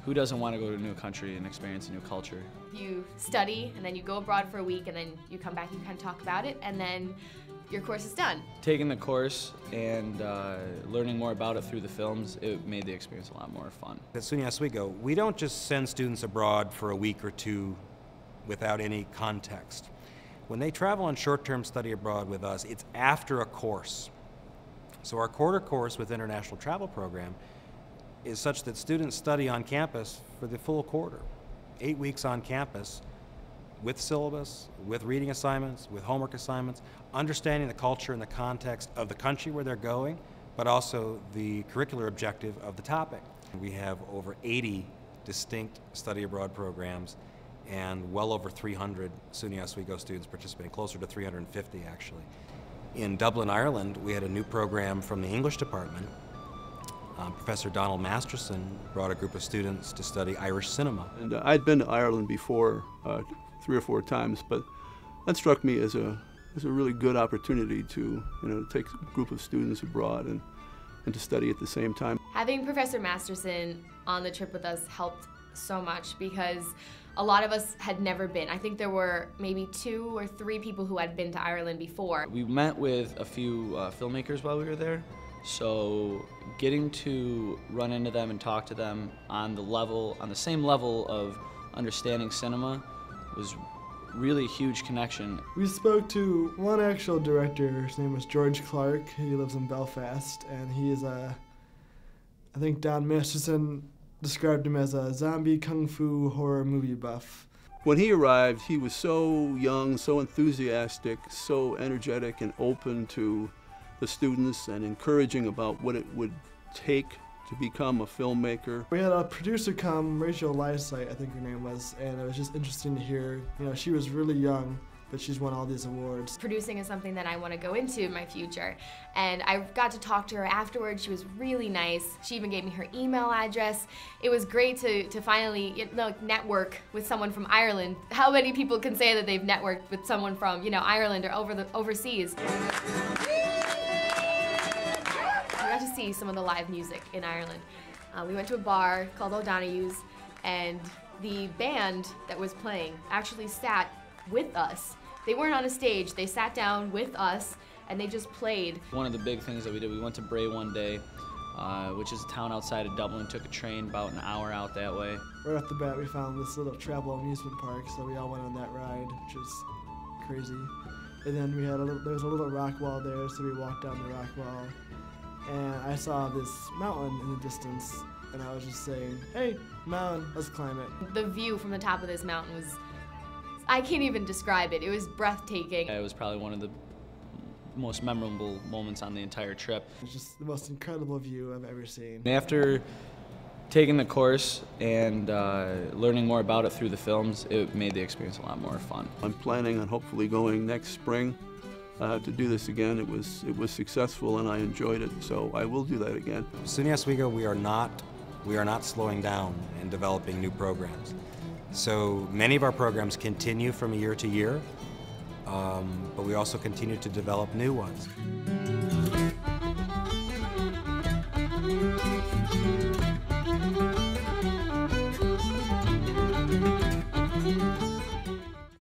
Who doesn't want to go to a new country and experience a new culture? You study, and then you go abroad for a week, and then you come back, you kind of talk about it, and then your course is done. Taking the course and learning more about it through the films, it made the experience a lot more fun. At SUNY Oswego, we don't just send students abroad for a week or two without any context. When they travel on short-term study abroad with us, it's after a course. So our quarter course with International Travel Program is such that students study on campus for the full quarter, 8 weeks on campus, with syllabus, with reading assignments, with homework assignments, understanding the culture and the context of the country where they're going, but also the curricular objective of the topic. We have over 80 distinct study abroad programs and well over 300 SUNY Oswego students participating, closer to 350 actually. In Dublin, Ireland, we had a new program from the English department. Professor Donald Masterson brought a group of students to study Irish cinema. And I'd been to Ireland before 3 or 4 times, but that struck me as a really good opportunity to take a group of students abroad and to study at the same time. Having Professor Masterson on the trip with us helped so much because a lot of us had never been. I think there were maybe 2 or 3 people who had been to Ireland before. We met with a few filmmakers while we were there, so getting to run into them and talk to them on the same level of understanding cinema was really a huge connection. We spoke to one actual director. His name was George Clark. He lives in Belfast, and he is I think Don Masterson described him as a zombie kung fu horror movie buff. When he arrived, he was so young, so enthusiastic, so energetic and open to the students and encouraging about what it would take to become a filmmaker. We had a producer come, Rachel Lysite, I think her name was, and it was just interesting to hear. She was really young, but she's won all these awards. Producing is something that I want to go into in my future, and I got to talk to her afterwards. She was really nice. She even gave me her email address. It was great to finally network with someone from Ireland. How many people can say that they've networked with someone from Ireland or overseas? We got to see some of the live music in Ireland. We went to a bar called O'Donoghue's, and the band that was playing actually sat with us. They weren't on a stage, they sat down with us and they just played. One of the big things that we did, we went to Bray one day, which is a town outside of Dublin, took a train about an hour out that way. Right off the bat we found this little travel amusement park, so we all went on that ride, which was crazy. And then there was a little rock wall there, so we walked down the rock wall. And I saw this mountain in the distance, and I was just saying, hey, mountain, let's climb it. The view from the top of this mountain was, I can't even describe it. It was breathtaking. It was probably one of the most memorable moments on the entire trip. It was just the most incredible view I've ever seen. After taking the course and learning more about it through the films, it made the experience a lot more fun. I'm planning on hopefully going next spring to do this again. It was successful and I enjoyed it, so I will do that again. SUNY Oswego, we are not slowing down in developing new programs. So many of our programs continue from year to year, but we also continue to develop new ones.